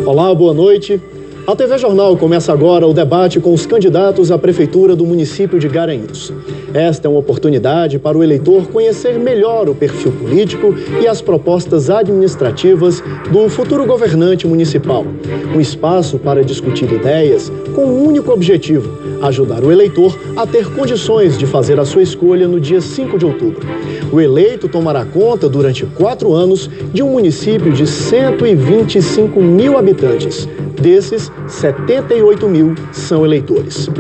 Olá, boa noite. A TV Jornal começa agora o debate com os candidatos à Prefeitura do município de Garanhuns. Esta é uma oportunidade para o eleitor conhecer melhor o perfil político e as propostas administrativas do futuro governante municipal. Um espaço para discutir ideias com um único objetivo: ajudar o eleitor a ter condições de fazer a sua escolha no dia 5 de outubro. O eleito tomará conta durante 4 anos de um município de 125 mil habitantes. Desses, 78 mil são eleitores.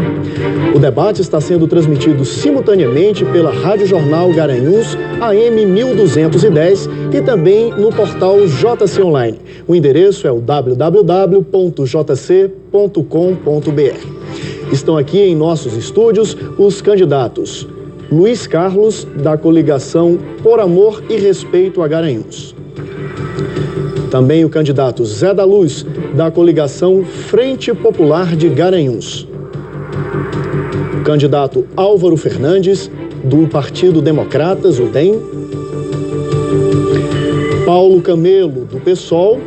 O debate está sendo transmitido simultaneamente pela Rádio Jornal Garanhuns AM 1210 e também no portal JC Online. O endereço é o www.jc.com.br. Estão aqui em nossos estúdios os candidatos Luiz Carlos, da coligação Por Amor e Respeito a Garanhuns. Também o candidato Zé da Luz, da coligação Frente Popular de Garanhuns. O candidato Álvaro Fernandes, do Partido Democratas, o DEM. Paulo Camelo, do PSOL.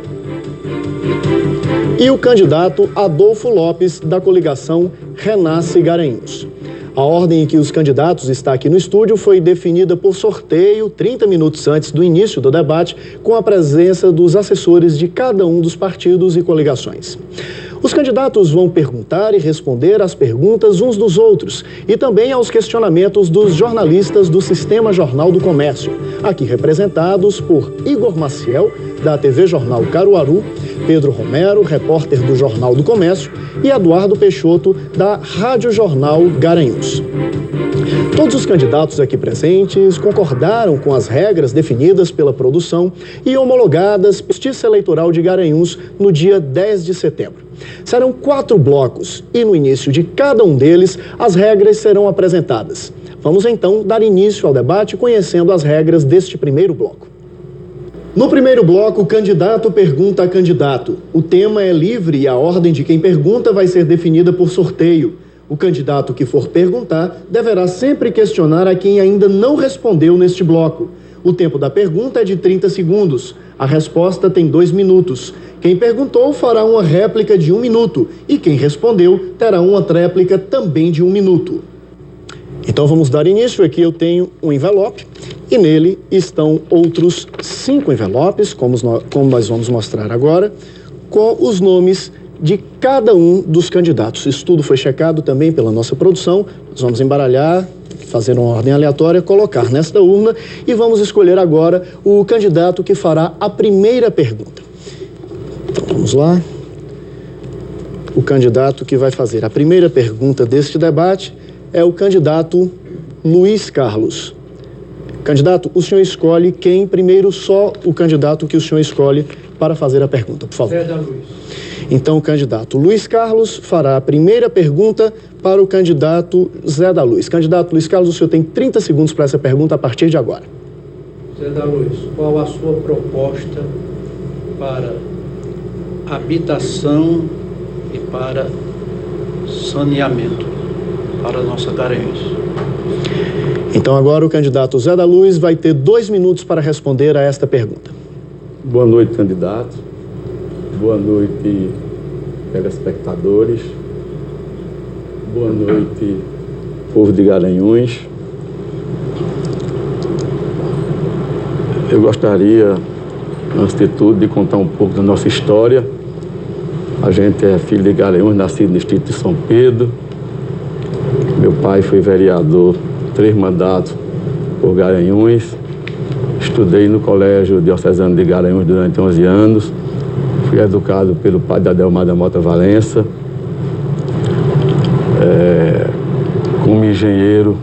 E o candidato Adolfo Lopes, da coligação Renasce Garanhuns. A ordem em que os candidatos está aqui no estúdio foi definida por sorteio 30 minutos antes do início do debate, com a presença dos assessores de cada um dos partidos e coligações. Os candidatos vão perguntar e responder às perguntas uns dos outros e também aos questionamentos dos jornalistas do Sistema Jornal do Comércio, aqui representados por Igor Maciel, da TV Jornal Caruaru, Pedro Romero, repórter do Jornal do Comércio, e Eduardo Peixoto, da Rádio Jornal Garanhuns. Todos os candidatos aqui presentes concordaram com as regras definidas pela produção e homologadas pela Justiça Eleitoral de Garanhuns no dia 10 de setembro. Serão 4 blocos e no início de cada um deles as regras serão apresentadas. Vamos então dar início ao debate conhecendo as regras deste primeiro bloco. No primeiro bloco, o candidato pergunta a candidato. O tema é livre e a ordem de quem pergunta vai ser definida por sorteio. O candidato que for perguntar deverá sempre questionar a quem ainda não respondeu neste bloco. O tempo da pergunta é de 30 segundos. A resposta tem 2 minutos. Quem perguntou fará uma réplica de 1 minuto e quem respondeu terá uma réplica também de 1 minuto. Então vamos dar início. Aqui eu tenho um envelope e nele estão outros 5 envelopes, como nós vamos mostrar agora, com os nomes de cada um dos candidatos. Isso tudo foi checado também pela nossa produção. Nós vamos embaralhar, fazer uma ordem aleatória, colocar nesta urna e vamos escolher agora o candidato que fará a primeira pergunta. Então vamos lá. O candidato que vai fazer a primeira pergunta deste debate é o candidato Luiz Carlos. Candidato, o senhor escolhe quem primeiro, só o candidato que o senhor escolhe para fazer a pergunta, por favor. Zé da Luz. Então, o candidato Luiz Carlos fará a primeira pergunta para o candidato Zé da Luz. Candidato Luiz Carlos, o senhor tem 30 segundos para essa pergunta a partir de agora. Zé da Luz, qual a sua proposta para habitação e para saneamento para a nossa Garanhuns? Então agora o candidato Zé da Luz vai ter 2 minutos para responder a esta pergunta. Boa noite, candidato. Boa noite, telespectadores. Boa noite, povo de Garanhuns. Eu gostaria, antes de tudo, de contar um pouco da nossa história. A gente é filho de Garanhuns, nascido no distrito de São Pedro. Meu pai foi vereador 3 mandatos por Garanhuns. Estudei no Colégio Diocesano de Garanhuns durante 11 anos. Fui educado pelo padre Adelmar da Mota Valença. Como engenheiro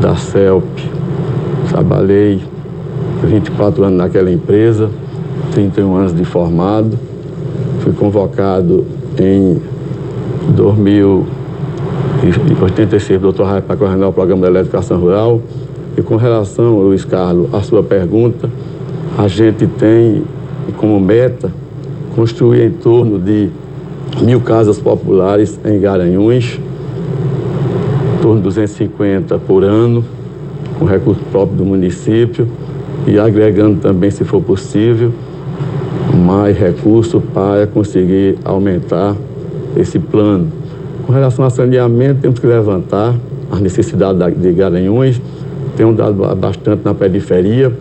da CELP, trabalhei 24 anos naquela empresa, 31 anos de formado. Fui convocado em 1986, doutor Raio, para coordenar o programa da eletrificação rural. E com relação, Luiz Carlos, à sua pergunta, a gente tem como meta construir em torno de 1.000 casas populares em Garanhuns, em torno de 250 por ano, com recurso próprio do município e agregando também, se for possível, mais recursos para conseguir aumentar esse plano. Com relação a saneamento, temos que levantar as necessidades de Garanhuns, tem dado bastante na periferia,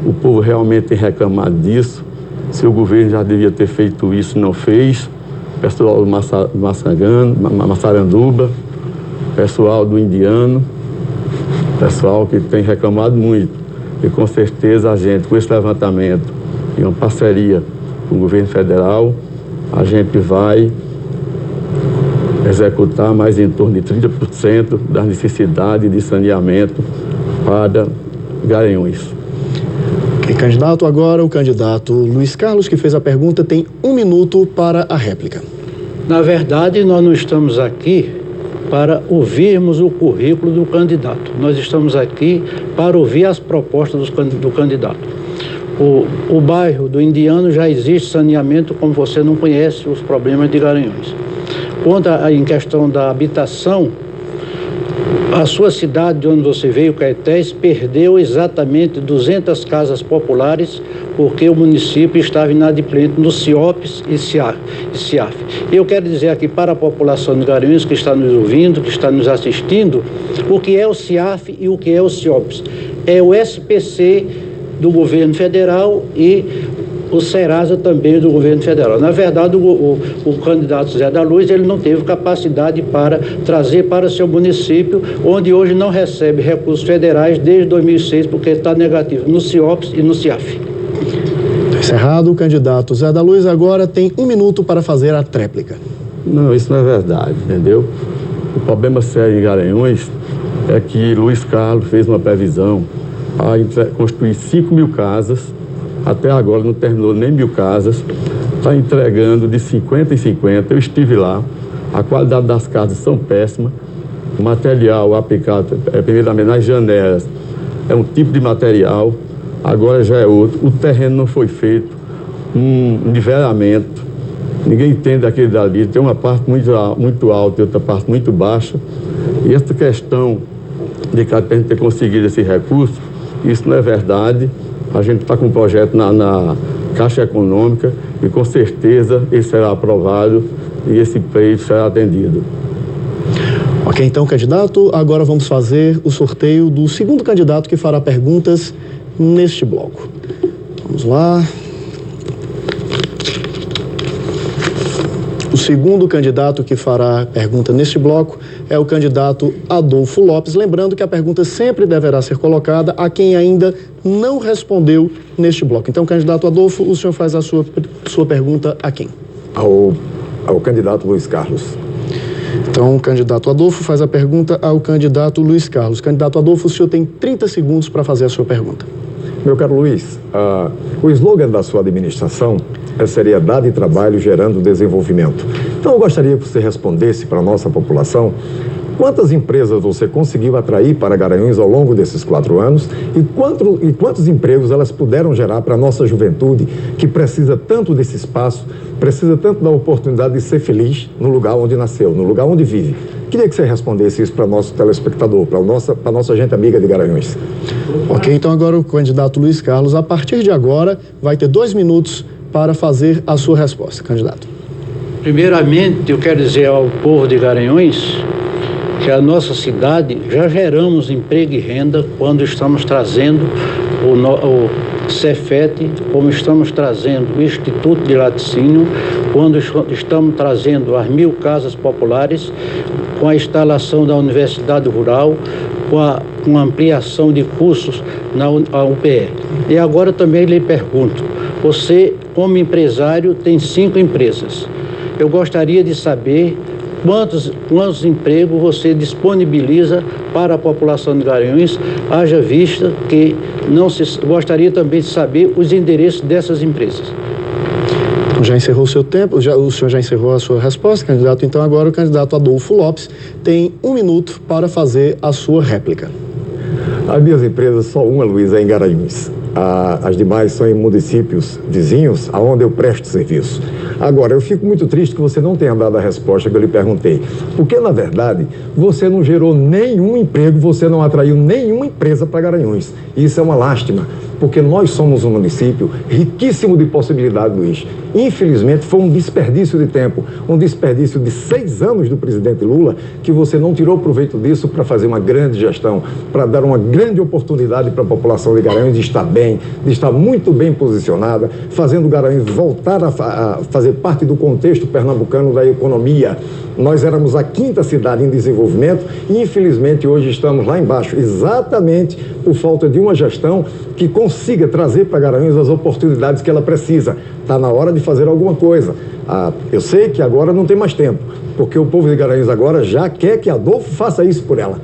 o povo realmente tem reclamado disso, se o governo já devia ter feito isso, não fez, pessoal do Massaranduba, pessoal do Indiano, pessoal que tem reclamado muito, e com certeza a gente, com esse levantamento e uma parceria com o governo federal, a gente vai executar mais em torno de 30% da necessidade de saneamento para Garanhuns. Ok, candidato, agora o candidato Luiz Carlos, que fez a pergunta, tem 1 minuto para a réplica. Na verdade, nós não estamos aqui para ouvirmos o currículo do candidato. Nós estamos aqui para ouvir as propostas do candidato. O bairro do Indiano já existe saneamento, como você não conhece os problemas de Garanhuns. Quanto em questão da habitação, a sua cidade de onde você veio, Caetés, perdeu exatamente 200 casas populares porque o município estava inadimplente no CIOPS e CIAF. Eu quero dizer aqui para a população de Garanhuns que está nos ouvindo, que está nos assistindo, o que é o CIAF e o que é o CIOPS. É o SPC do governo federal e o Serasa também do governo federal. Na verdade, o candidato Zé da Luz, ele não teve capacidade para trazer para seu município, onde hoje não recebe recursos federais desde 2006, porque está negativo no CIOPS e no CIAF. Encerrado, o candidato Zé da Luz agora tem 1 minuto para fazer a tréplica. Não, isso não é verdade, entendeu? O problema sério em Garanhuns é que Luiz Carlos fez uma previsão para construir 5.000 casas. Até agora não terminou nem 1.000 casas, está entregando de 50 em 50, eu estive lá, a qualidade das casas são péssimas, o material aplicado, primeiramente nas janelas, é um tipo de material, agora já é outro, o terreno não foi feito, um nivelamento, ninguém entende aquele dali, tem uma parte muito alta e outra parte muito baixa, e essa questão de que a gente ter conseguido esse recurso, isso não é verdade. A gente está com um projeto na Caixa Econômica e com certeza ele será aprovado e esse pleito será atendido. Ok, então, candidato, agora vamos fazer o sorteio do segundo candidato que fará perguntas neste bloco. Vamos lá. O segundo candidato que fará pergunta neste bloco é o candidato Adolfo Lopes. Lembrando que a pergunta sempre deverá ser colocada a quem ainda não respondeu neste bloco. Então, candidato Adolfo, o senhor faz a sua pergunta a quem? Ao candidato Luiz Carlos. Então, o candidato Adolfo faz a pergunta ao candidato Luiz Carlos. Candidato Adolfo, o senhor tem 30 segundos para fazer a sua pergunta. Meu caro Luiz, o slogan da sua administração é seriedade e trabalho gerando desenvolvimento. Então, eu gostaria que você respondesse para a nossa população quantas empresas você conseguiu atrair para Garanhuns ao longo desses 4 anos e quantos empregos elas puderam gerar para a nossa juventude, que precisa tanto desse espaço, precisa tanto da oportunidade de ser feliz no lugar onde nasceu, no lugar onde vive. Queria que você respondesse isso para o nosso telespectador, para a nossa gente amiga de Garanhuns. Ok, então agora o candidato Luiz Carlos, a partir de agora, vai ter 2 minutos para fazer a sua resposta, candidato. Primeiramente, eu quero dizer ao povo de Garanhuns que a nossa cidade já geramos emprego e renda quando estamos trazendo o Cefet, como estamos trazendo o Instituto de Laticínio, quando estamos trazendo as 1.000 casas populares, com a instalação da Universidade Rural, com a ampliação de cursos na UPE. E agora também lhe pergunto, você, como empresário, tem 5 empresas. Eu gostaria de saber quantos empregos você disponibiliza para a população de Garanhuns, haja vista que gostaria também de saber os endereços dessas empresas. Já encerrou o seu tempo, o senhor já encerrou a sua resposta, candidato. Então agora o candidato Adolfo Lopes tem 1 minuto para fazer a sua réplica. As minhas empresas, só uma, Luiz, é em Garanhuns. As demais são em municípios vizinhos, aonde eu presto serviço. Agora, eu fico muito triste que você não tenha dado a resposta que eu lhe perguntei. Porque, na verdade, você não gerou nenhum emprego, você não atraiu nenhuma empresa para Garanhuns. E isso é uma lástima, porque nós somos um município riquíssimo de possibilidades, Luiz. Infelizmente, foi um desperdício de tempo, um desperdício de 6 anos do presidente Lula, que você não tirou proveito disso para fazer uma grande gestão, para dar uma grande oportunidade para a população de Garanhuns de estar bem, de estar muito bem posicionada, fazendo Garanhuns voltar a fazer parte do contexto pernambucano da economia. Nós éramos a 5ª cidade em desenvolvimento e, infelizmente, hoje estamos lá embaixo, exatamente por falta de uma gestão que consiga trazer para Garanhuns as oportunidades que ela precisa. Está na hora de fazer alguma coisa. Eu sei que agora não tem mais tempo, porque o povo de Garanhuns agora já quer que Adolfo faça isso por ela.